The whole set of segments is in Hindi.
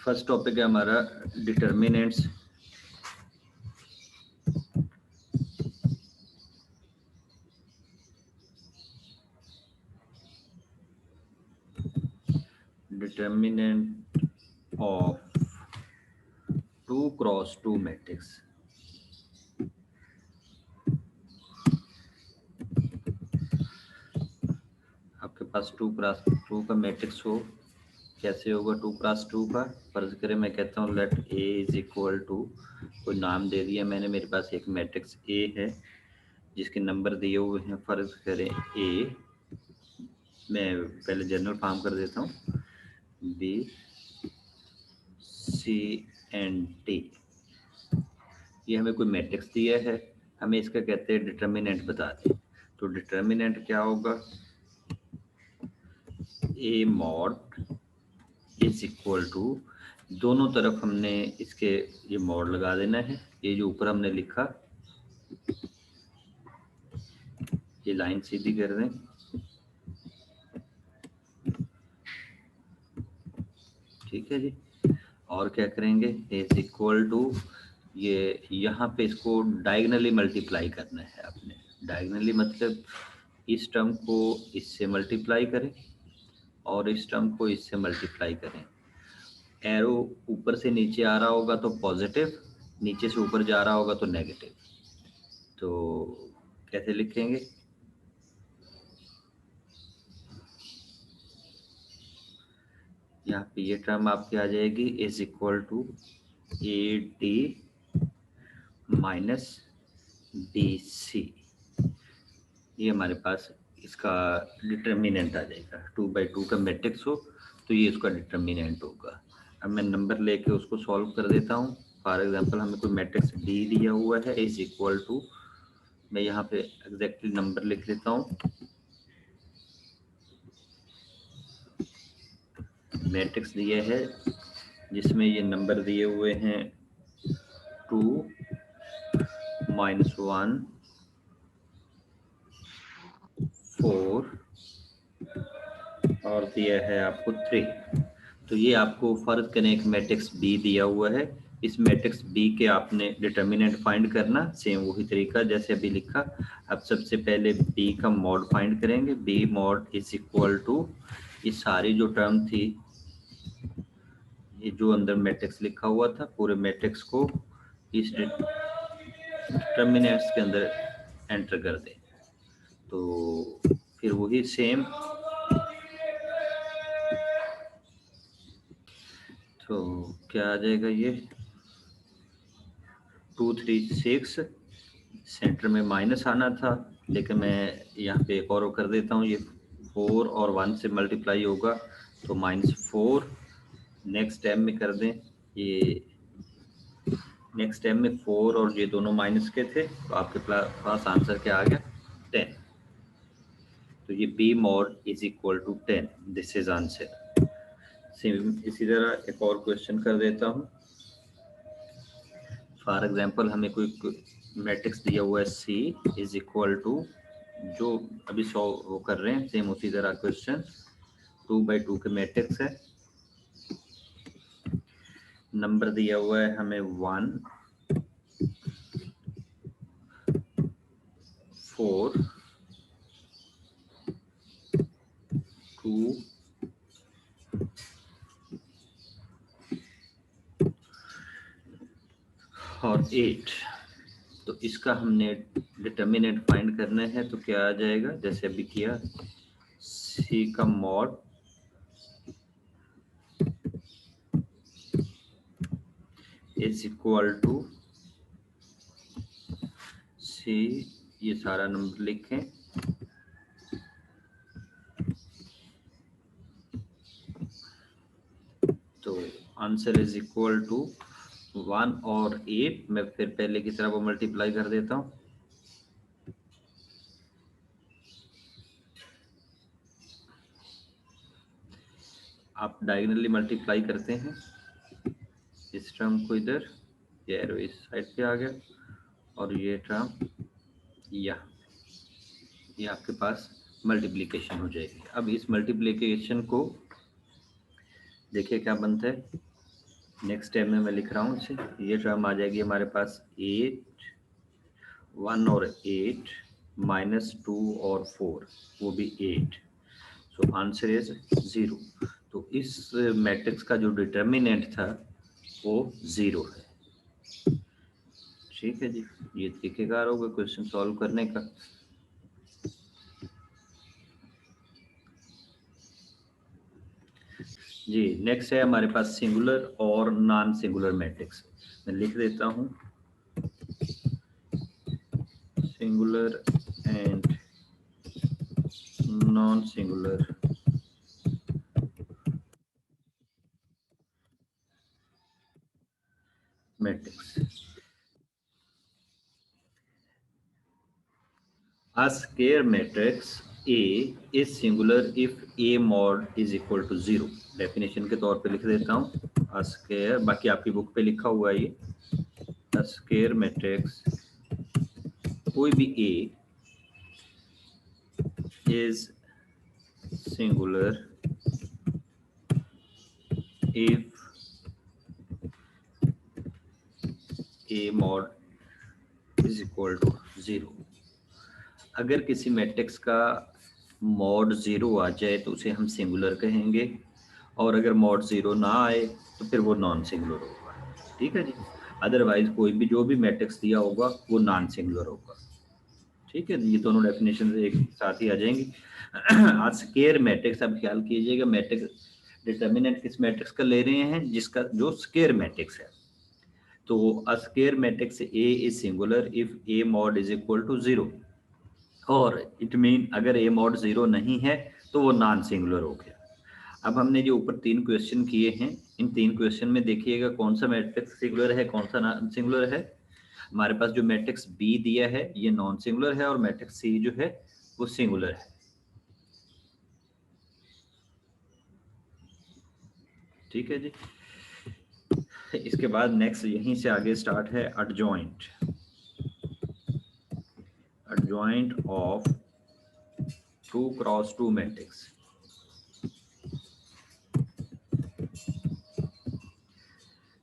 फर्स्ट टॉपिक है हमारा determinants. Determinant of 2x2 matrix. आपके पास 2x2 का मैट्रिक्स हो, कैसे होगा 2x2 का? फर्ज करें मैं कहता हूँ let A is equal to, कोई नाम दे दिया मैंने, मेरे पास एक मैट्रिक्स ए है जिसके नंबर दिए हुए हैं, फर्ज करें ए, मैं पहले जनरल फॉर्म कर देता हूँ, बी सी एंड डी। ये हमें कोई मैट्रिक्स दिया है, हमें इसका कहते हैं डिटर्मिनेंट बता दें। तो डिटर्मिनेंट क्या होगा? ए मॉड इज इक्वल टू, दोनों तरफ हमने इसके ये मॉड लगा देना है। ये जो ऊपर हमने लिखा, ये लाइन सीधी कर दें, ठीक है जी। और क्या करेंगे, इज इक्वल टू, ये यहाँ पे इसको डायगनली मल्टीप्लाई करना है आपने। डायगनली मतलब इस टर्म को इससे मल्टीप्लाई करें और इस टर्म को इससे मल्टीप्लाई करें। एरो ऊपर से नीचे आ रहा होगा तो पॉजिटिव, नीचे से ऊपर जा रहा होगा तो नेगेटिव। तो कैसे लिखेंगे? यहाँ पे ये टर्म आपकी आ जाएगी is equal to A D minus B C. ये हमारे पास इसका डिटर्मिनेंट आ जाएगा। 2x2 का मैट्रिक्स हो तो ये इसका डिटर्मिनेंट होगा। अब मैं नंबर लेके उसको सॉल्व कर देता हूँ। फॉर एग्जांपल हमें कोई मैट्रिक्स डी दिया हुआ है इज इक्वल टू, मैं यहाँ पे एग्जैक्टली नंबर लिख लेता हूँ। मैट्रिक्स दिया है जिसमें ये नंबर दिए हुए हैं 2 -1 4 और दिया है आपको 3। तो ये आपको फर्ज करें एक मैट्रिक्स बी दिया हुआ है, इस मैट्रिक्स बी के आपने डिटर्मिनेंट फाइंड करना, सेम वही तरीका जैसे अभी लिखा। अब सबसे पहले बी का मॉड फाइंड करेंगे। B mod is equal to, ये सारी जो टर्म थी, ये जो अंदर मैट्रिक्स लिखा हुआ था, पूरे मैट्रिक्स को इस डिटर्मिनेंट्स के अंदर एंटर कर दें। तो फिर वही सेम, तो क्या आ जाएगा, ये 2 3 6, सेंटर में माइनस आना था लेकिन मैं यहाँ पे एक और कर देता हूँ, ये 4 और 1 से मल्टीप्लाई होगा तो -4। नेक्स्ट टाइम में कर दें, ये नेक्स्ट टाइम में 4 और ये दोनों माइनस के थे तो आपके पास आंसर क्या आ गया, 10। तो ये B mod is equal to 10, this is answer. Same इसी तरह एक और क्वेश्चन कर देता हूँ। फॉर एग्जांपल हमें कोई मैट्रिक्स दिया हुआ है सी इज इक्वल टू, जो अभी वो कर रहे हैं सेम उसी तरह क्वेश्चन, 2x2 के मैट्रिक्स है, नंबर दिया हुआ है हमें 1 4 2 और 8। तो इसका हमने डिटर्मिनेंट फाइंड करना है, तो क्या आ जाएगा, जैसे अभी किया, सी का मॉड इज इक्वल टू सी, ये सारा नंबर लिखें, तो आंसर इज इक्वल टू 1 और 8। मैं फिर पहले की तरह वो मल्टीप्लाई कर देता हूँ। आप डायगोनली मल्टीप्लाई करते हैं, इस टर्म को इधर, ये एरो इस साइड पे आ गया और ये टर्म यहाँ, ये आपके पास मल्टीप्लिकेशन हो जाएगी। अब इस मल्टीप्लिकेशन को देखिए क्या बनता है, नेक्स्ट स्टेप में मैं लिख रहा हूँ इसे, ये टर्म आ जाएगी हमारे पास 8 1 और 8 -2 और 4, वो भी 8, सो आंसर इज 0। तो इस मैट्रिक्स का जो डिटर्मिनेंट था वो 0 है। ठीक है जी, ये तरीकेकार होगा क्वेश्चन सॉल्व करने का। जी नेक्स्ट है हमारे पास सिंगुलर और नॉन सिंगुलर मैट्रिक्स। मैं लिख देता हूँ singular and non singular matrix. A square matrix A is singular if A mod is equal to 0। Definition के तौर पे लिख देता हूँ A square, बाकी आपकी बुक पे लिखा हुआ है ये। A square matrix कोई भी A is singular if A mod is equal to 0। अगर किसी मैट्रिक्स का मॉड 0 आ जाए तो उसे हम सिंगुलर कहेंगे, और अगर मॉड 0 ना आए तो फिर वो नॉन सिंगुलर होगा। ठीक है जी, अदरवाइज कोई भी जो भी मैट्रिक्स दिया होगा वो नॉन सिंगुलर होगा। ठीक है, ये दोनों डेफिनेशन एक साथ ही आ जाएंगी। आज स्क्वायर मैट्रिक्स, अब ख्याल कीजिएगा मैट्रिक्स डिटर्मिनेंट किस मैट्रिक्स का ले रहे हैं, जिसका जो स्क्वायर मैट्रिक्स है। तो a square matrix A is singular if A mod is equal to 0, और इट मीन अगर ए मॉड 0 नहीं है तो वो नॉन सिंगुलर हो गया। अब हमने जो ऊपर 3 क्वेश्चन किए हैं, इन 3 क्वेश्चन में देखिएगा कौन सा मैट्रिक्स सिंगुलर है, कौन सा नॉन सिंगुलर है। हमारे पास जो मैट्रिक्स बी दिया है ये नॉन सिंगुलर है, और मैट्रिक्स सी जो है वो सिंगुलर है। ठीक है जी, इसके बाद नेक्स्ट यहीं से आगे स्टार्ट है adjoint. Adjoint of 2x2 matrix.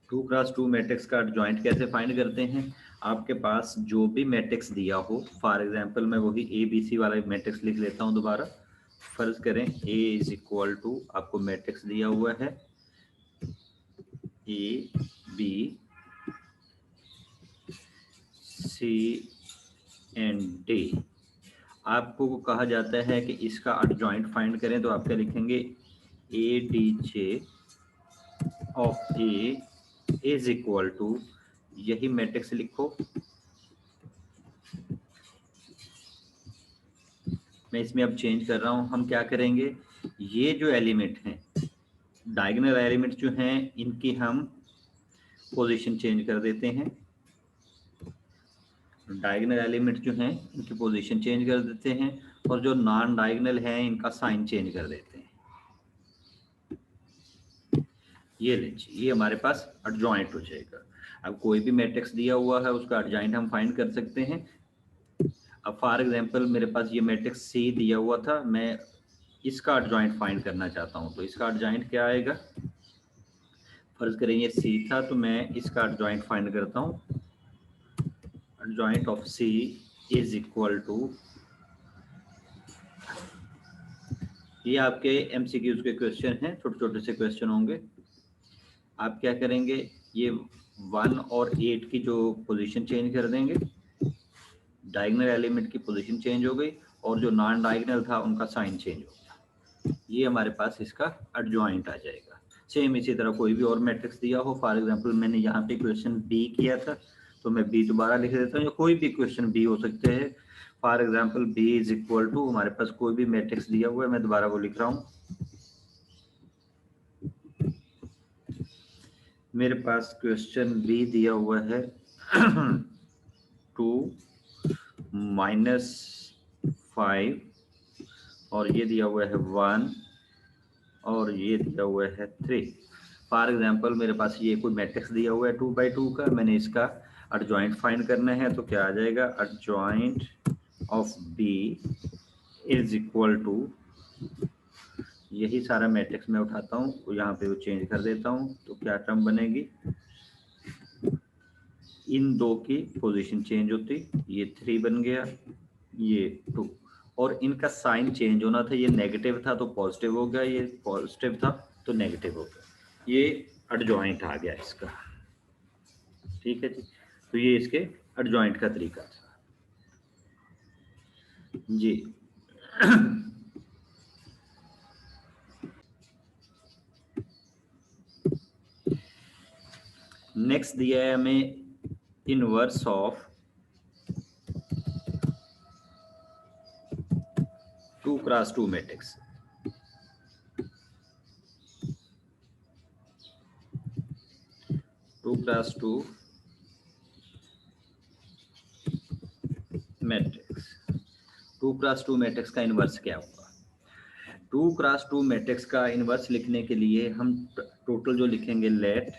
2x2 matrix का एडजॉइंट कैसे फाइंड करते हैं। आपके पास जो भी मैट्रिक्स दिया हो, फॉर एग्जांपल मैं वही ए बी सी वाला मैट्रिक्स लिख लेता हूं दोबारा। फर्ज करें ए इज इक्वल टू, आपको मैट्रिक्स दिया हुआ है A B C and D. आपको कहा जाता है कि इसका एडजॉइंट फाइंड करें, तो आप क्या लिखेंगे, A D J of A is equal to, यही मैट्रिक्स लिखो। मैं इसमें अब चेंज कर रहा हूं, हम क्या करेंगे, ये जो एलिमेंट हैं डायगोनल एलिमेंट जो हैं इनकी हम पोजीशन चेंज कर देते हैं। डायगोनल एलिमेंट जो हैं इनकी पोजीशन चेंज कर देते हैं, और जो नॉन डायगोनल हैं इनका साइन चेंज कर देते हैं। ये लीजिए, ये हमारे पास एडजॉइंट हो जाएगा। अब कोई भी मैट्रिक्स दिया हुआ है उसका एडजॉइंट हम फाइंड कर सकते हैं। अब फॉर एग्जांपल मेरे पास ये मैट्रिक्स सी दिया हुआ था, मैं इसका एडजॉइंट फाइंड करना चाहता हूं, तो इसका एडजॉइंट क्या आएगा। फर्ज करें ये सी था, तो मैं इसका एडजॉइंट फाइंड करता हूं। Adjoint of C is equal to, ये आपके एमसीक्यूज के क्वेश्चन हैं, छोटे छोटे से क्वेश्चन होंगे। आप क्या करेंगे, ये 1 और 8 की जो पोजीशन चेंज कर देंगे, डायगोनल एलिमेंट की पोजीशन चेंज हो गई, और जो नॉन डायगोनल था उनका साइन चेंज हो गया। ये हमारे पास इसका एडजॉइंट आ जाएगा। सेम इसी तरह कोई भी और मैट्रिक्स दिया हो, फॉर एग्जांपल मैंने यहाँ पे क्वेश्चन बी किया था, तो मैं बी दोबारा लिख देता हूँ, या कोई भी क्वेश्चन बी हो सकते हैं। For example B is equal to, हमारे पास कोई भी मैट्रिक्स दिया हुआ है, मैं दोबारा वो लिख रहा हूँ। मेरे पास क्वेश्चन बी दिया हुआ है 2 -5, और ये दिया हुआ है 1, और ये दिया हुआ है 3। फॉर एग्जांपल मेरे पास ये कोई मैट्रिक्स दिया हुआ है 2x2 का, मैंने इसका एडजॉइंट फाइंड करना है, तो क्या आ जाएगा, adjoint of B is equal to, यही सारा मैट्रिक्स मैं उठाता हूँ, यहाँ पे वो चेंज कर देता हूँ, तो क्या टर्म बनेगी, इन दो की पोजीशन चेंज होती, ये 3 बन गया, ये 2, और इनका साइन चेंज होना था, ये नेगेटिव था तो पॉजिटिव हो गया, ये पॉजिटिव था तो नेगेटिव हो गया, ये एडजॉइंट आ गया इसका। ठीक है जी, तो ये इसके एडजॉइंट का तरीका था जी। नेक्स्ट दिया है हमें inverse of 2x2 matrix. 2x2 matrix, 2x2 matrix का इनवर्स क्या होगा? 2x2 मैट्रिक्स का इनवर्स लिखने के लिए हम टोटल जो लिखेंगे, late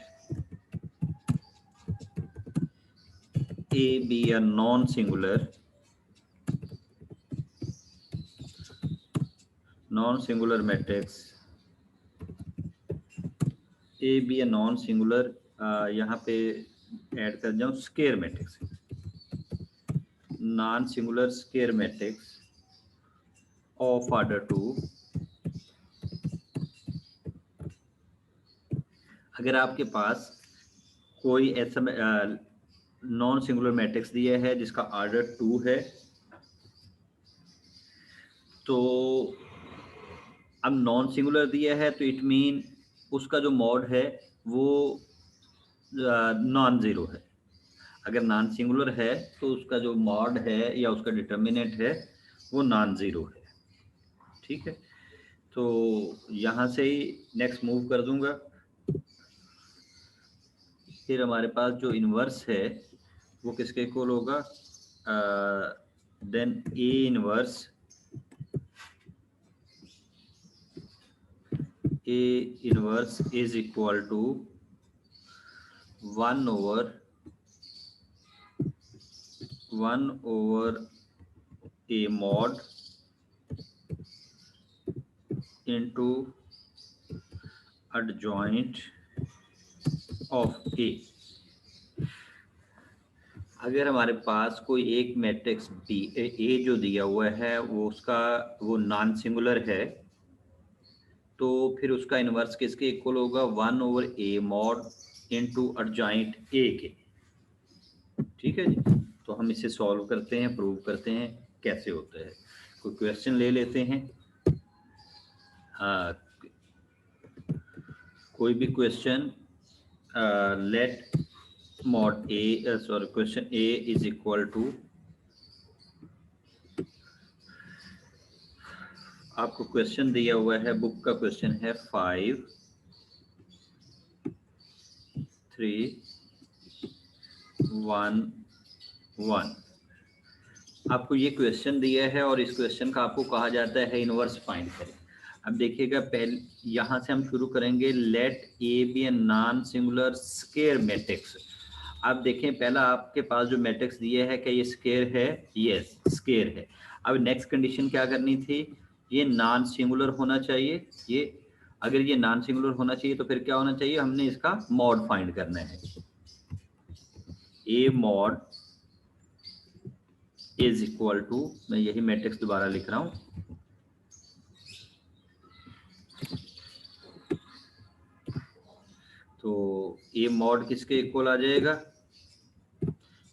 A be a non-singular matrix, A be a non-singular, यहाँ पे ऐड कर जाऊँ square matrix, non singular square matrix of order 2। अगर आपके पास कोई ऐसा नॉन सिंगुलर मैट्रिक्स दिया है जिसका ऑर्डर 2 है, तो अब नॉन सिंगुलर दिया है तो इट मीन उसका जो मॉड है वो नॉन जीरो है। अगर नॉन सिंगुलर है तो उसका जो मॉड है या उसका डिटर्मिनेंट है वो नॉन जीरो है। ठीक है, तो यहाँ से ही नेक्स्ट मूव कर दूंगा। फिर हमारे पास जो इनवर्स है वो किसके इक्वल होगा, then A inverse is equal to 1 over a mod into adjoint of A। अगर हमारे पास कोई एक मैट्रिक्स बी ए जो दिया हुआ है वो नॉन सिंगुलर है, तो फिर उसका इनवर्स किसके इक्वल होगा, 1 over a mod into adjoint A के। ठीक है जी, तो हम इसे सॉल्व करते हैं, प्रूव करते हैं कैसे होता है। कोई क्वेश्चन ले लेते हैं, कोई भी question, let mod A, question A is equal to, आपको क्वेश्चन दिया हुआ है, बुक का क्वेश्चन है 5 3 1 1। आपको ये क्वेश्चन दिया है और इस क्वेश्चन का आपको कहा जाता है इनवर्स फाइंड करें। अब देखिएगा, पहले यहाँ से हम शुरू करेंगे, let A be a non singular square matrix. आप देखें, पहला आपके पास जो मैट्रिक्स दिया है, क्या ये स्केयर है? यस, स्केयर है। अब नेक्स्ट कंडीशन क्या करनी थी, ये नॉन सिंगुलर होना चाहिए। ये अगर ये नॉन सिंगुलर होना चाहिए तो फिर क्या होना चाहिए, हमने इसका मॉड फाइंड करना है। ए मॉड इज इक्वल टू, मैं यही मैट्रिक्स दोबारा लिख रहा हूं, तो ए मॉड किसके इक्वल आ जाएगा,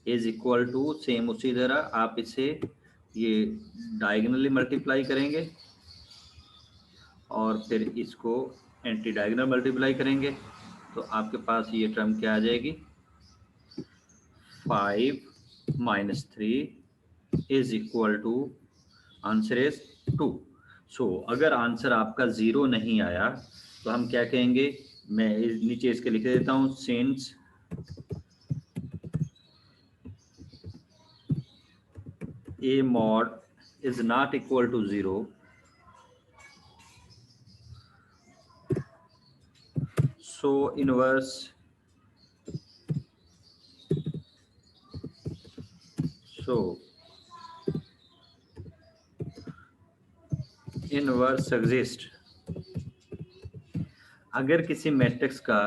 इज इक्वल टू, सेम उसी तरह आप इसे ये डायगोनली मल्टीप्लाई करेंगे और फिर इसको एंटी डायगोनल मल्टीप्लाई करेंगे, तो आपके पास ये टर्म क्या आ जाएगी, 5 minus 3 is equal to, answer is 2। So अगर आंसर आपका 0 नहीं आया तो हम क्या कहेंगे, मैं नीचे इसके लिख देता हूं, since A mod is not equal to 0, so inverse exists अगर किसी मैट्रिक्स का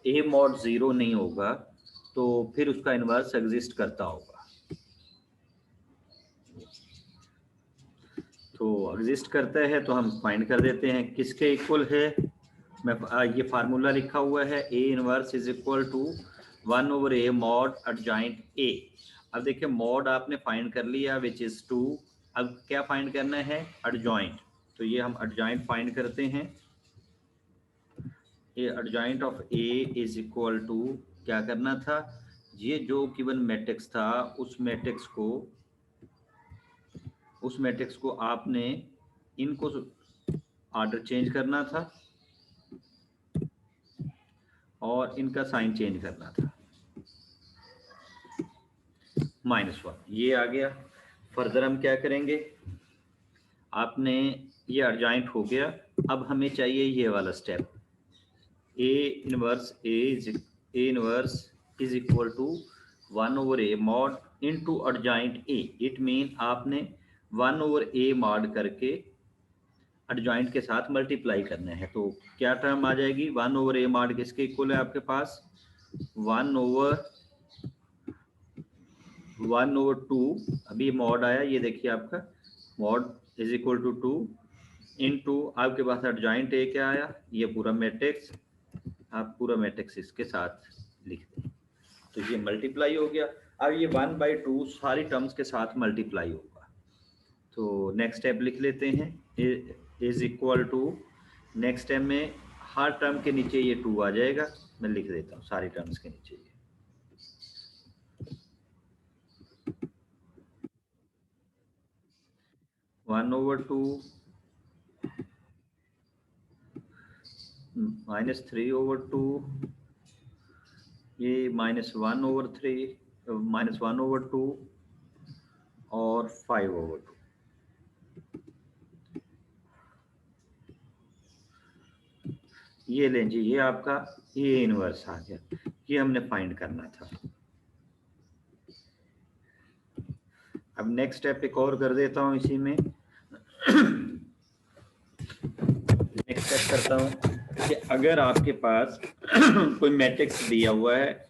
ए मॉड 0 नहीं होगा तो फिर उसका इनवर्स एग्जिस्ट करता होगा। तो एग्जिस्ट करता है तो हम फाइंड कर देते हैं किसके इक्वल है। मैं ये फार्मूला लिखा हुआ है, A inverse is equal to 1/a mod adjoint A. अब देखिए मॉड आपने फाइंड कर लिया विच इज 2। अब क्या फाइंड करना है, एडजॉइंट। तो ये हम एडजॉइंट फाइंड करते हैं। ये adjoint of A is equal to क्या करना था, ये जो गिवन मैट्रिक्स था उस मैट्रिक्स को आपने इनको ऑर्डर चेंज करना था और इनका साइन चेंज करना था। -1 ये आ गया। फर्दर हम क्या करेंगे, आपने ये एडजॉइंट हो गया। अब हमें चाहिए ये वाला step, A inverse is equal to 1/a mod into adjoint A. It mean आपने 1/a मॉड करके एडजॉइंट के साथ मल्टीप्लाई करना है। तो क्या टर्म आ जाएगी, 1/a मॉड किसके इक्वल है आपके पास, 1/2। अभी मॉड आया, ये देखिए आपका mod is equal to 2 into आपके पास एडजॉइंट ए क्या आया, ये पूरा मैट्रिक्स। आप पूरा मैट्रिक्स इसके साथ लिख दें तो ये मल्टीप्लाई हो गया। अब ये 1/2 सारी टर्म्स के साथ मल्टीप्लाई होगा। तो नेक्स्ट स्टेप लिख लेते हैं, is equal to, next step में हर टर्म के नीचे ये 2 आ जाएगा। मैं लिख देता हूँ सारी टर्म्स के नीचे ये 1/2 -3/2, ये -1/3 -1/2 और 5/2। ये लें जी, ये आपका ये इनवर्स आ गया। ये हमने फाइंड करना था। अब नेक्स्ट स्टेप एक और कर देता हूँ इसी में। नेक्स्ट स्टेप करता हूँ कि अगर आपके पास कोई मैट्रिक्स दिया हुआ है,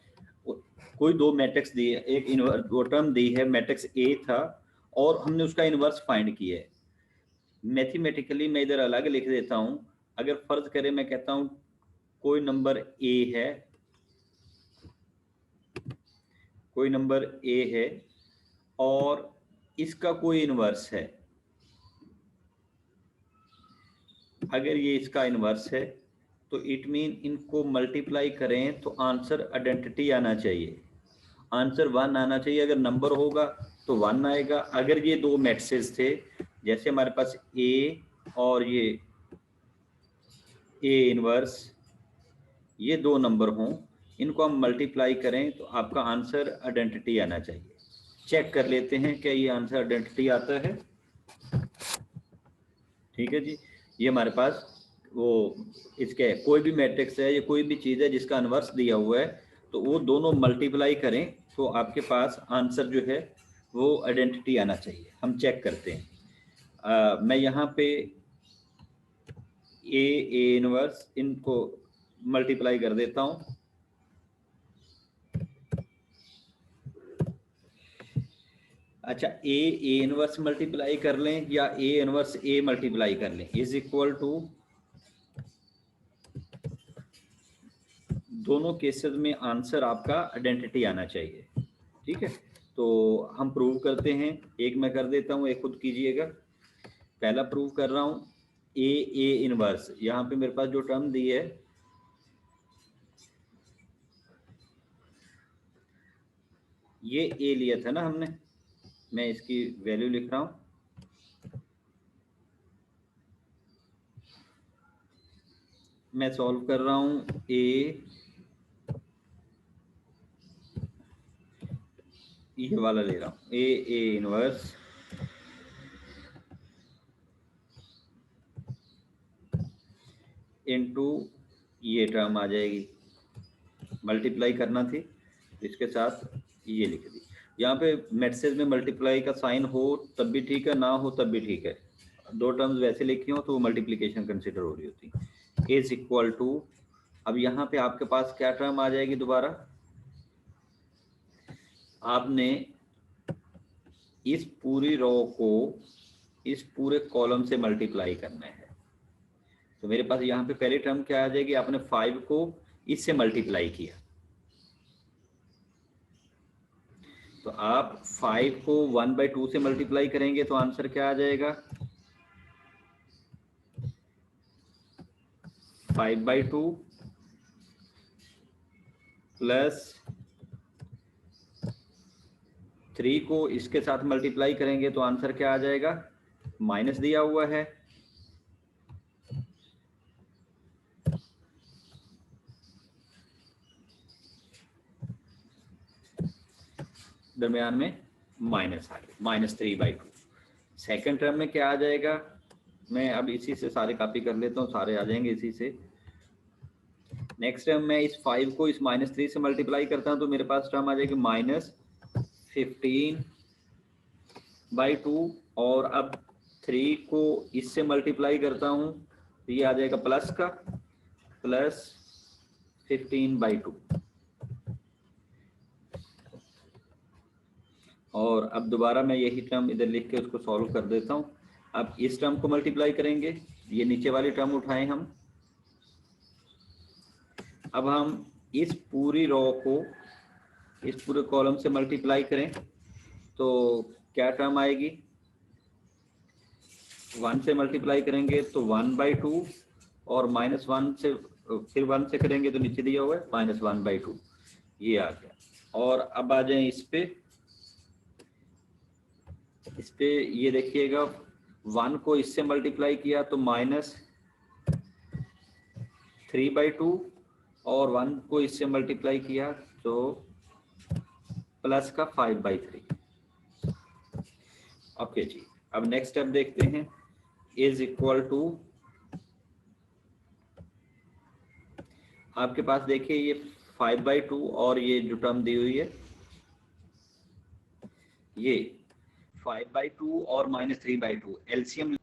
कोई दो मैट्रिक्स दिए, एक इनवर्स दो टर्म दी है, मैट्रिक्स ए था और हमने उसका इनवर्स फाइंड किया है। मैथमेटिकली मैं इधर अलग लिख देता हूँ। अगर फर्ज करें मैं कहता हूँ कोई नंबर ए है और इसका कोई इनवर्स है। अगर ये इसका इनवर्स है तो इट मीन इनको मल्टीप्लाई करें तो आंसर आइडेंटिटी आना चाहिए, आंसर 1 आना चाहिए। अगर नंबर होगा तो 1 आएगा। अगर ये दो मैट्रिसेस थे, जैसे हमारे पास ए और ये ए इनवर्स, ये दो नंबर हों, इनको हम मल्टीप्लाई करें तो आपका आंसर आइडेंटिटी आना चाहिए। चेक कर लेते हैं क्या ये आंसर आइडेंटिटी आता है। ठीक है जी, ये हमारे पास वो इसके कोई भी मैट्रिक्स है या कोई भी चीज़ है जिसका इनवर्स दिया हुआ है, तो वो दोनों मल्टीप्लाई करें तो आपके पास आंसर जो है वो आइडेंटिटी आना चाहिए। हम चेक करते हैं। मैं यहाँ पे ए इनवर्स इनको मल्टीप्लाई कर देता हूँ। अच्छा, ए इनवर्स मल्टीप्लाई कर लें या ए इनवर्स ए मल्टीप्लाई कर लें, इज इक्वल टू, दोनों केसेस में आंसर आपका आइडेंटिटी आना चाहिए। ठीक है, तो हम प्रूव करते हैं। एक मैं कर देता हूँ, एक खुद कीजिएगा। पहला प्रूव कर रहा हूँ, ए इनवर्स, यहाँ पे मेरे पास जो टर्म दी है ये ए लिया था ना हमने, मैं इसकी वैल्यू लिख रहा हूँ। मैं सॉल्व कर रहा हूँ ये वाला ले रहा हूँ, ए इनवर्स इनटू ये टर्म आ जाएगी, मल्टीप्लाई करना थी इसके साथ, ये लिख दी। यहाँ पे मैट्रिसेस में मल्टीप्लाई का साइन हो तब भी ठीक है, ना हो तब भी ठीक है। दो टर्म्स वैसे लिखी हो तो मल्टीप्लिकेशन कंसिडर हो रही होती। इज इक्वल टू, अब यहाँ पे आपके पास क्या टर्म आ जाएगी दोबारा, आपने इस पूरी रो को इस पूरे कॉलम से मल्टीप्लाई करना है। तो मेरे पास यहाँ पे पहली टर्म क्या आ जाएगी, आपने 5 को इससे मल्टीप्लाई किया, तो आप 5 को 1/2 से मल्टीप्लाई करेंगे तो आंसर क्या आ जाएगा, 5/2 प्लस 3 को इसके साथ मल्टीप्लाई करेंगे तो आंसर क्या आ जाएगा, माइनस दिया हुआ है, दरमियान में माइनस आ गया, -3/2। सेकेंड टर्म में क्या आ जाएगा, मैं अब इसी से सारे कॉपी कर लेता हूँ, सारे आ जाएंगे इसी से। नेक्स्ट टर्म में इस 5 को इस -3 से मल्टीप्लाई करता हूँ तो मेरे पास टर्म आ जाएगी -15/2, और अब 3 को इससे मल्टीप्लाई करता हूँ तो ये आ जाएगा प्लस का +15/2। और अब दोबारा मैं यही टर्म इधर लिख के उसको सॉल्व कर देता हूँ। अब इस टर्म को मल्टीप्लाई करेंगे, ये नीचे वाली टर्म उठाएं हम। अब हम इस पूरी रो को इस पूरे कॉलम से मल्टीप्लाई करें तो क्या टर्म आएगी, 1 से मल्टीप्लाई करेंगे तो 1/2, और -1 से फिर 1 से करेंगे तो नीचे दिया हुआ है -1/2, ये आ गया। और अब आ जाए इस पे ये देखिएगा, 1 को इससे मल्टीप्लाई किया तो -3/2, और 1 को इससे मल्टीप्लाई किया तो प्लस का 5/3। ओके जी, अब नेक्स्ट स्टेप देखते हैं, इज इक्वल टू, आपके पास देखिए ये 5/2 और ये जो टर्म दी हुई है ये 5/2 और -3/2 एलसीएम